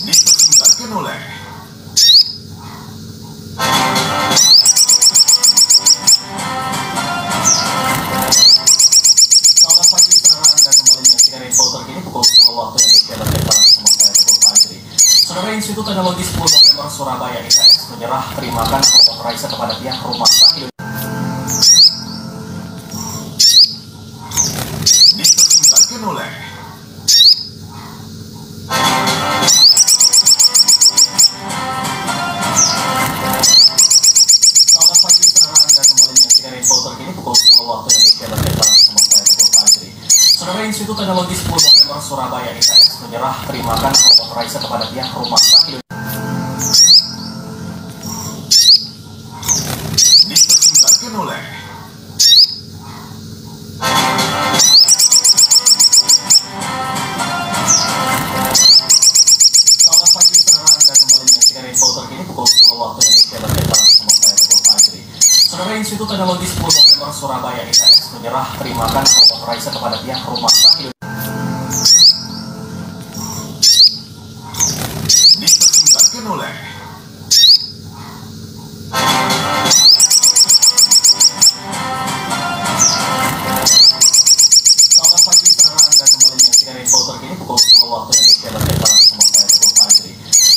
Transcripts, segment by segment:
Dipersembahkan oleh Selamat pagi, saudara. Anda kembali menyaksikan info terkini pukul 10 waktu Indonesia Bagian Barat bersama saya Teguh Fajri. Saudara, Institut Teknologi 10 November Surabaya ITS menyerah terimakan kelompok Raisa kepada pihak rumah sakit. Dipersembahkan oleh Selamat pagi, saudara. Anda kembali menyaksikan info terkini pukul 10 waktu Indonesia Bagian Barat bersama saya Teguh Fajri. Saudara, Institut Teknologi 10 November Surabaya ITS menyerah terimakan kelompok Raisa kepada pihak rumah sakit. Dipersembahkan oleh Selamat pagi, saudara. Anda kembali menyaksikan info terkini pukul 10 waktu Indonesia Bagian Barat bersama saya Teguh Fajri. Saudara, Institut Teknologi 10 November Surabaya ITS menyerah terimakan kelompok Raisa kepada pihak rumah sakit. Dipersembahkan oleh Selamat pagi, saudara. Anda kembali menyaksikan info terkini pukul 10 waktu Indonesia Bagian Barat bersama saya Teguh Fajri.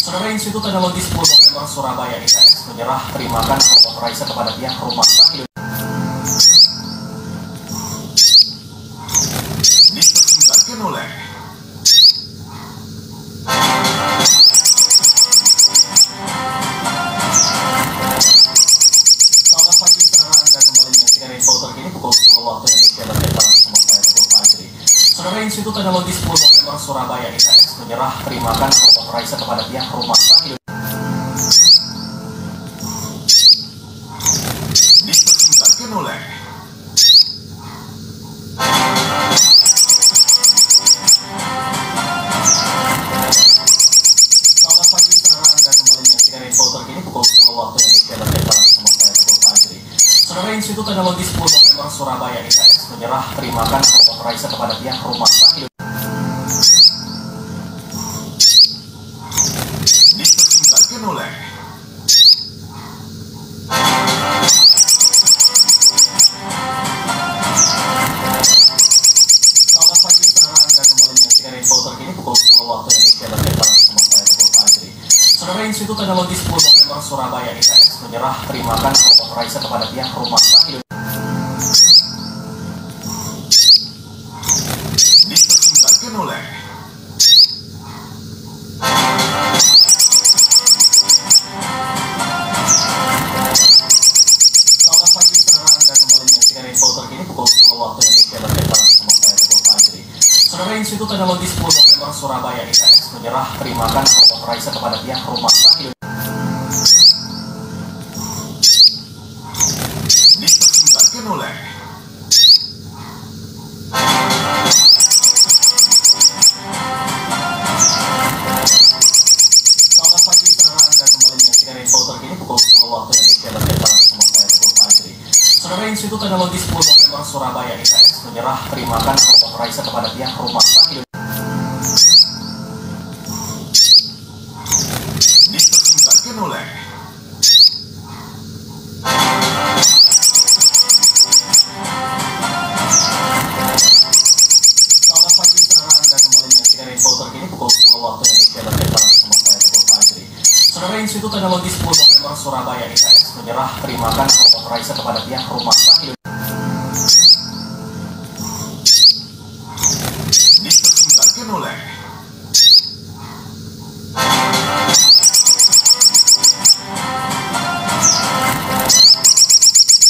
Saudara, Institut Teknologi 10 November Surabaya ITS menyerah terimakan kelompok Raisa kepada pihak rumah sakit. Dipersembahkan oleh Selamat pagi, saudara. Anda kembali menyaksikan info terkini pukul 10 waktu Indonesia Bagian Barat bersama saya Teguh Fajri. Saudara, Institut Teknologi 10 November Surabaya ITS menyerah terimakan kelompok Raisa kepada pihak rumah sakit. Dipersembahkan oleh Selamat pagi, saudara. Anda kembali menyaksikan info terkini pukul 10 waktu Indonesia Bagian Barat bersama saya Teguh Fajri. Saudara, Institut Teknologi 10 November Surabaya ITS menyerah terimakan kelompok Raisa kepada pihak rumah sakit. Dipersembahkan oleh Selamat pagi, saudara. Anda kembali menyaksikan info terkini pukul 10 waktu Indonesia Bagian Barat bersama saya Teguh Fajri. Saudara, Institut Teknologi 10 November Surabaya ITS menyerah terimakan kelompok Raisa kepada pihak rumah sakit. Dipersembahkan oleh Selamat pagi, saudara. Anda kembali menyaksikan info terkini pukul 10 waktu Indonesia Bagian Barat bersama saya Teguh Fajri. Saudara, Institut Teknologi 10 November Surabaya ITS menyerah terimakan kelompok Raisa kepada pihak rumah sakit. Dipersembahkan oleh Selamat pagi, saudara. Anda kembali menyaksikan info terkini pukul 10 waktu Indonesia Bagian Barat bersama saya Teguh Fajri. Saudara, Institut Teknologi 10 November Surabaya ITS menyerah terimakan kelompok Raisa kepada pihak rumah sakit. Dipersembahkan oleh Selamat pagi, saudara. Anda kembali menyaksikan info terkini pukul 10 waktu Indonesia Bagian Barat bersama saya Teguh Fajri. Saudara, Institut Teknologi 10 November Surabaya ITS menyerah terimakan kelompok Raisa kepada pihak rumah sakit. Dipersembahkan oleh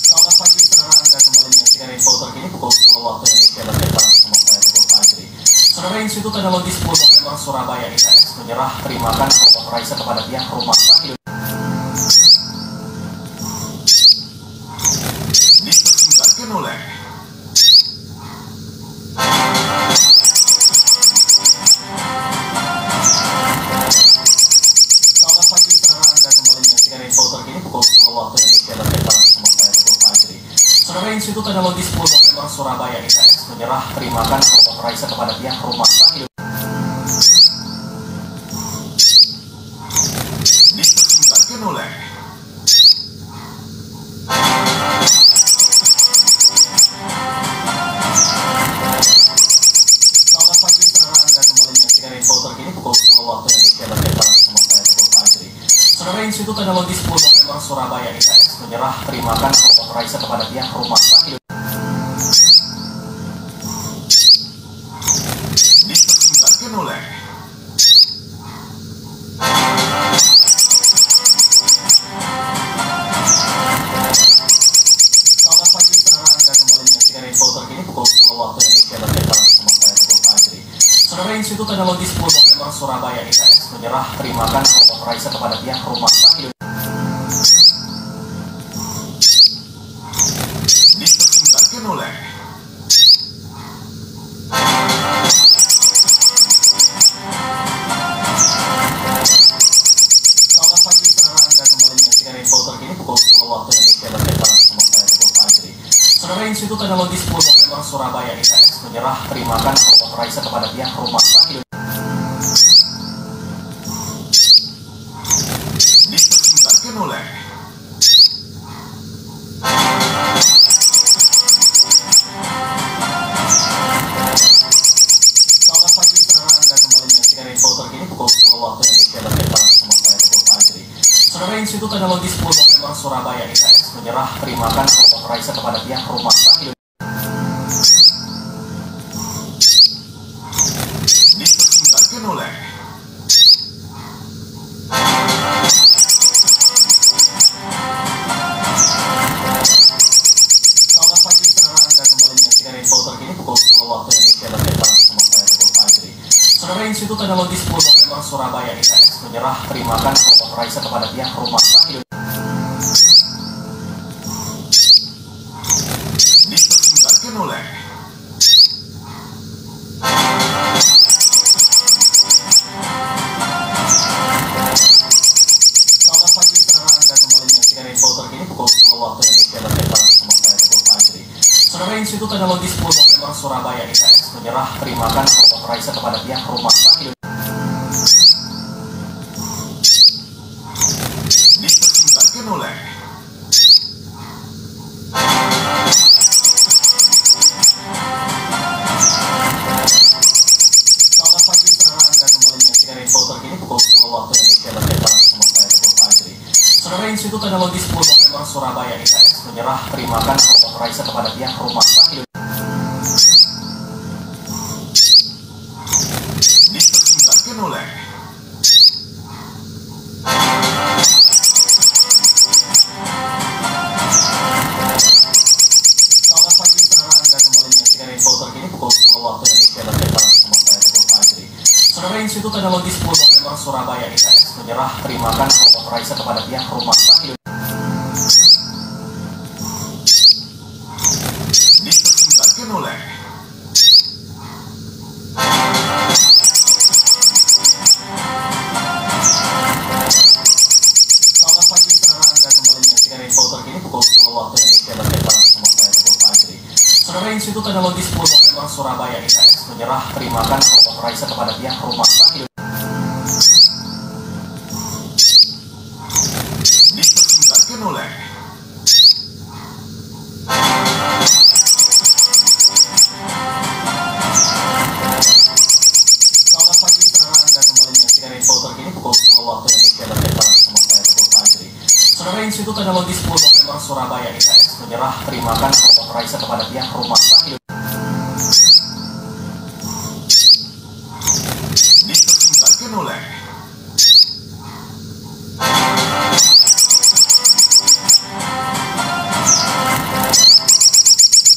Selamat pagi, saudara. Anda kembali menyaksikan info terkini pukul 10 waktu Indonesia Bagian Barat bersama saya Teguh Fajri. Saudara, Institut Teknologi 10 November Surabaya ITS menyerah terimakan kelompok Raisa kepada pihak rumah sakit. Dipersembahkan oleh Selamat pagi, saudara. Anda kembali menyaksikan info terkini pukul 10 waktu Indonesia Bagian Barat bersama saya Teguh Fajri. Saudara, Institut Teknologi 10 November Surabaya ITS menyerah terimakan kelompok Raisa kepada pihak rumah sakit. Saudara Institut Teknologi 10 November Surabaya ITS menyerah terimakan robot Raisa kepada pihak rumah sakit. Dipersembahkan oleh Selamat pagi, saudara. Anda kembali menyaksikan info terkini pukul 10 waktu Indonesia dan Tegal bersama saya Teguh Fajri. Saudara Institut Teknologi 10 November Surabaya ITS menyerah terimakan robot Raisa kepada pihak rumah sakit. Dipersembahkan oleh Selamat pagi, saudara. Anda kembali menyaksikan info terkini pukul 10 waktu Indonesia dan Tegal bersama saya Teguh Fajri. Saudara Institut Teknologi 10 November Surabaya ITS menyerah terimakan robot Raisa kepada pihak rumah sakit. Dipersembahkan oleh Selamat pagi, saudara. Anda kembali menyaksikan info terkini pukul 10 waktu Indonesia dan Tegal bersama saya Teguh Fajri. Saudara Institut Teknologi 10 November Surabaya ITS menyerah terimakan robot Raisa kepada pihak rumah sakit. Dipersembahkan oleh Selamat pagi, saudara. Anda kembali menyaksikan info terkini pukul 10 waktu Indonesia dan Tegal bersama saya Teguh Fajri. Saudara Institut Teknologi 10 November Surabaya ITS menyerah terimakan robot Raisa kepada pihak rumah sakit. Dipersembahkan oleh Selamat pagi, saudara. Anda kembali menyaksikan info terkini pukul 10 waktu Indonesia dan Tegal bersama saya Teguh Fajri. Saudara Institut Teknologi 10 November Surabaya ITS menyerah terimakan robot Raisa kepada pihak rumah sakit. Dipersembahkan oleh Selamat pagi, saudara. Anda kembali menyaksikan info terkini pukul 10 waktu Indonesia dan Tegal bersama saya Teguh Fajri. Saudara Institut Teknologi 10 November Surabaya ITS menyerah terimakan robot Raisa kepada pihak rumah sakit. Dipersembahkan oleh Selamat pagi, saudara. Anda kembali menyaksikan info terkini pukul 10 waktu Indonesia dan Tegal bersama saya Teguh Fajri. Saudara Institut Teknologi 10 November Surabaya ITS menyerah terimakan robot Raisa kepada pihak rumah sakit. Dipersembahkan oleh Selamat pagi, saudara. Anda kembali menyaksikan info terkini pukul 10 waktu Indonesia dan Tegal bersama saya Teguh Fajri. Saudara Institut Teknologi 10 November Surabaya ITS menyerah terimakan robot Raisa kepada pihak rumah sakit. Dipersembahkan oleh Selamat pagi, saudara. Anda kembali menyaksikan info terkini pukul 10 waktu Indonesia dan Tegal bersama saya Teguh Fajri. Saudara Institut Teknologi 10 November Surabaya ITS menyerah terimakan robot Raisa kepada pihak rumah sakit. Dipersembahkan oleh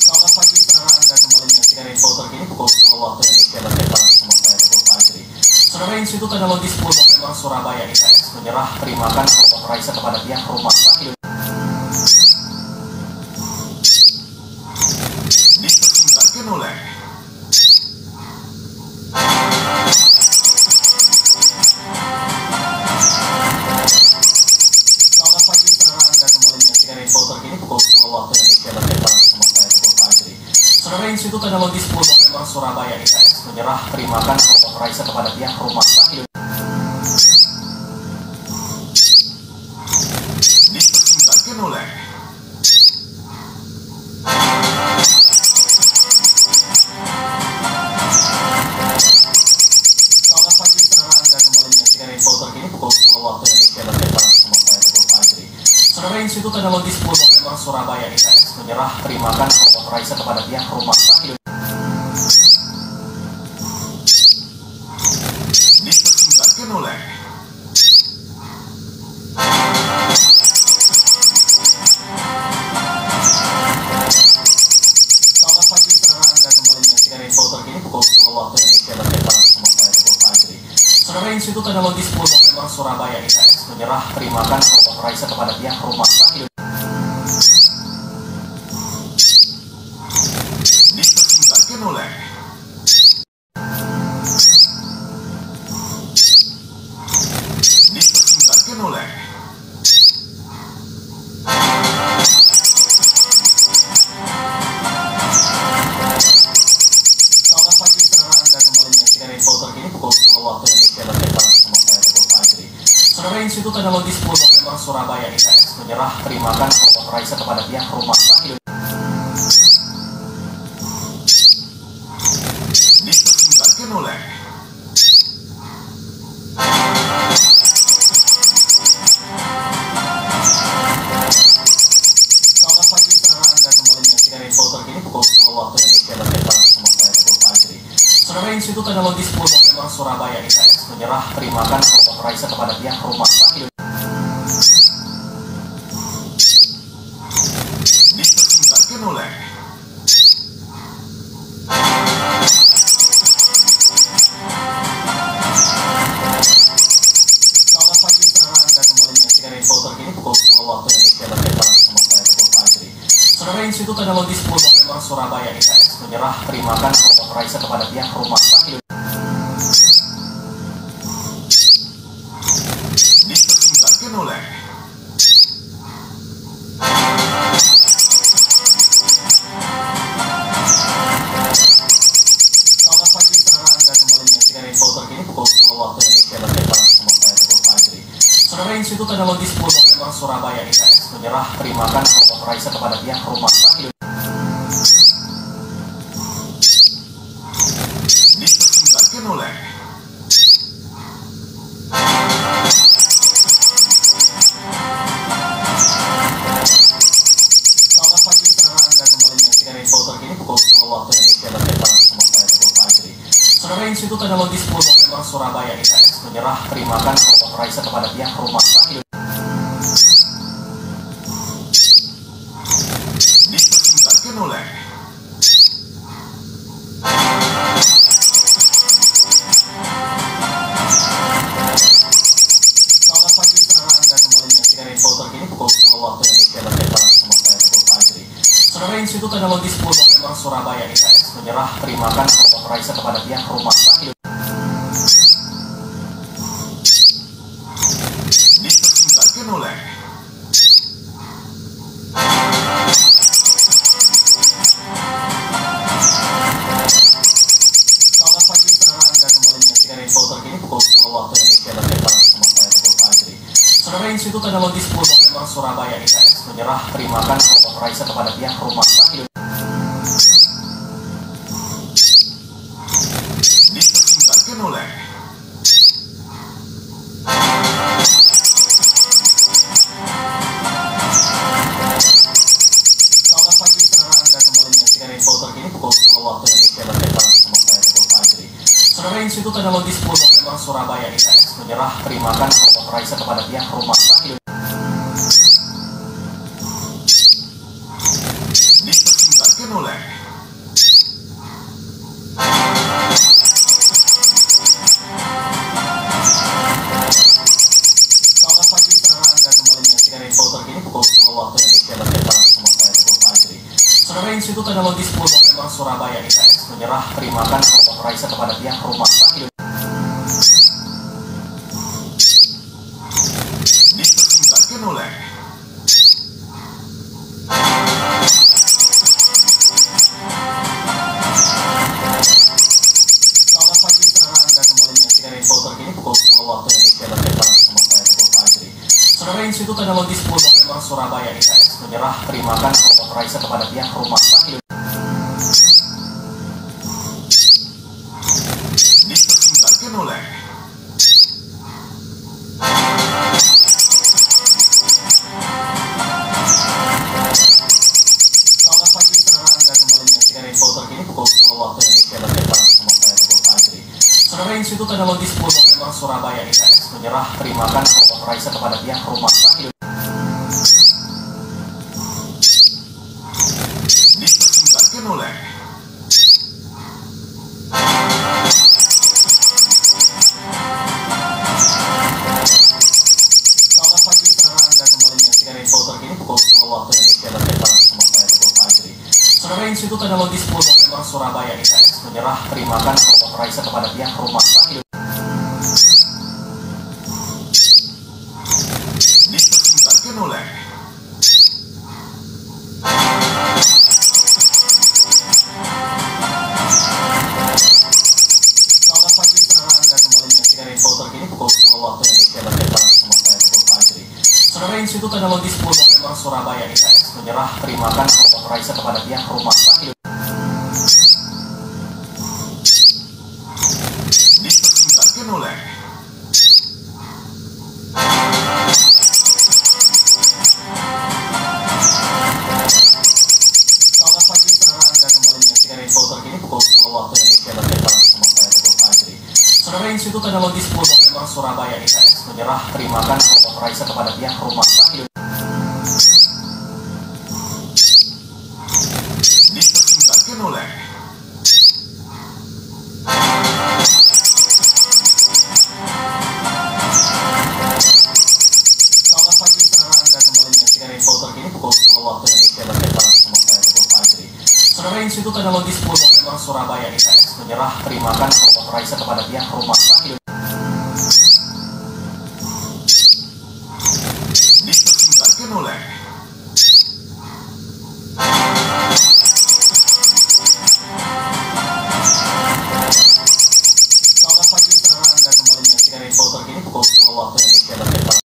Selamat pagi, saudara. Anda kembali menyaksikan info terkini pukul 10 waktu Indonesia dan Tegal bersama saya Teguh Fajri. Saudara Institut Teknologi 10 November Surabaya ITS menyerah terimakan robot Raisa kepada pihak rumah sakit. Dipersembahkan oleh Selamat pagi, saudara. Anda kembali menyaksikan info terkini pukul 10 waktu Indonesia dan Tegal bersama saya Teguh Fajri. Saudara Institut Teknologi 10 November Surabaya ITS menyerah terimakan robot Raisa kepada pihak rumah sakit. Dipersembahkan oleh Selamat pagi, saudara. Anda kembali menyaksikan info terkini pukul 10 waktu Indonesia dan Tegal bersama Saudara, Institut Teknologi 10 November Surabaya ITS menyerah terimakan robot Raisa kepada pihak Rumah Sakit dipersembahkan oleh Selamat pagi, saudara, Anda kembali menyaksikan info terkini pukul 10 waktu Indonesia bagian Barat bersama saya, Teguh Fajri. Saudara, Institut Teknologi 10 November Surabaya ITS menyerah terimakan robot Raisa kepada pihak Rumah Sakit dipersembahkan oleh Selamat pagi, saudara, Anda kembali menyaksikan info terkini pukul 10 waktu Indonesia bagian Barat bersama saya, Teguh Fajri. Saudara, Institut Teknologi 10 November Surabaya ITS menyerah terimakan robot Raisa kepada pihak Rumah Sakit dipersembahkan oleh Selamat pagi, saudara, Anda kembali menyaksikan info terkini pukul 10 waktu Indonesia bagian Barat bersama saya, Teguh Fajri. Saudara, Institut Teknologi 10 November Surabaya ITS menyerah terimakan robot Raisa kepada pihak Rumah Sakit dipersembahkan oleh Selamat pagi, saudara, Anda kembali menyaksikan info terkini pukul 10 waktu Indonesia bagian Barat bersama saya, Teguh Fajri. Saudara, Institut Teknologi 10 November Surabaya ITS menyerah terimakan robot Raisa kepada pihak Rumah Sakit dipersembahkan oleh Selamat pagi, saudara, Anda kembali menyaksikan info terkini pukul 10 waktu Indonesia bagian Barat bersama saya, Teguh Fajri. Saudara, Institut Teknologi 10 November Surabaya ITS menyerah terimakan robot Raisa kepada pihak Rumah Sakit dipersembahkan oleh Selamat pagi, saudara, Anda kembali menyaksikan info terkini pukul 10 waktu Indonesia bagian Barat bersama saya, Teguh Fajri. Saudara, Institut Teknologi 10 November Surabaya ITS menyerah terimakan robot Raisa kepada pihak Rumah Sakit dipersembahkan oleh Selamat pagi, saudara, Anda kembali menyaksikan info terkini pukul 10 waktu Indonesia bagian Barat bersama saya, Teguh Fajri. Saudara, Institut Teknologi 10 November Surabaya ITS menyerah terimakan robot Raisa kepada pihak Rumah Sakit dipersembahkan oleh Selamat pagi, saudara, Anda kembali menyaksikan info terkini pukul 10 waktu Indonesia bagian Barat bersama saya, Teguh Fajri. Saudara, Institut Teknologi 10 November Surabaya ITS menyerah terimakan robot Raisa kepada pihak Rumah Sakit dipersembahkan oleh Selamat pagi, saudara, Anda kembali menyaksikan info terkini pukul 10 waktu Indonesia bagian Barat bersama saya, Teguh Fajri. Saudara, Institut Teknologi 10 November Surabaya ITS menyerah terimakan robot Raisa kepada pihak Rumah Sakit dipersembahkan oleh Selamat pagi, saudara, Anda kembali menyaksikan info terkini pukul 10 waktu Indonesia bagian Barat bersama saya, Teguh Fajri. Saudara, Institut Teknologi 10 November Surabaya ITS menyerah terimakan robot Raisa kepada pihak Rumah Sakit dipersembahkan oleh Selamat pagi, saudara, Anda kembali menyaksikan info terkini pukul 10 waktu Indonesia bagian Barat bersama saya, Teguh Fajri. Saudara, Institut Teknologi 10 November Surabaya ITS menyerah terimakan robot Raisa kepada pihak Rumah Sakit dipersembahkan oleh waktu Indonesia bagian Barat bersama saya Teguh Fajri. Saudara, Institut Teknologi 10 November Surabaya ITS menyerah terimakan robot Raisa kepada pihak rumah sakit. Dipersembahkan oleh Selamat pagi, saudara, Anda kembali menyaksikan info terkini pukul 10 waktu Indonesia bagian Barat bersama saya Teguh Fajri. Saudara, Institut Teknologi 10 November Surabaya ITS menyerah terimakan robot Raisa kepada pihak rumah sakit. Dipersembahkan oleh Selamat pagi, saudara, Anda kembali menyaksikan info terkini pukul 10 waktu Indonesia bagian Barat bersama saya Teguh Fajri. Saudara, Institut Teknologi 10 November Surabaya ITS menyerah terimakan robot Raisa kepada pihak rumah sakit. Dipersembahkan oleh Selamat pagi, saudara, Anda kembali menyaksikan info terkini pukul 10 waktu Indonesia bagian Barat bersama saya Teguh Fajri. Saudara, Institut Teknologi 10 November Surabaya ITS menyerah terimakan robot Raisa kepada pihak rumah sakit. Dipersembahkan oleh Selamat pagi, saudara, Anda kembali menyaksikan info terkini pukul 10 waktu Indonesia bagian Barat bersama saya Teguh Fajri. Saudara, Institut Teknologi 10 November Surabaya ITS menyerah terimakan robot Raisa kepada pihak rumah sakit.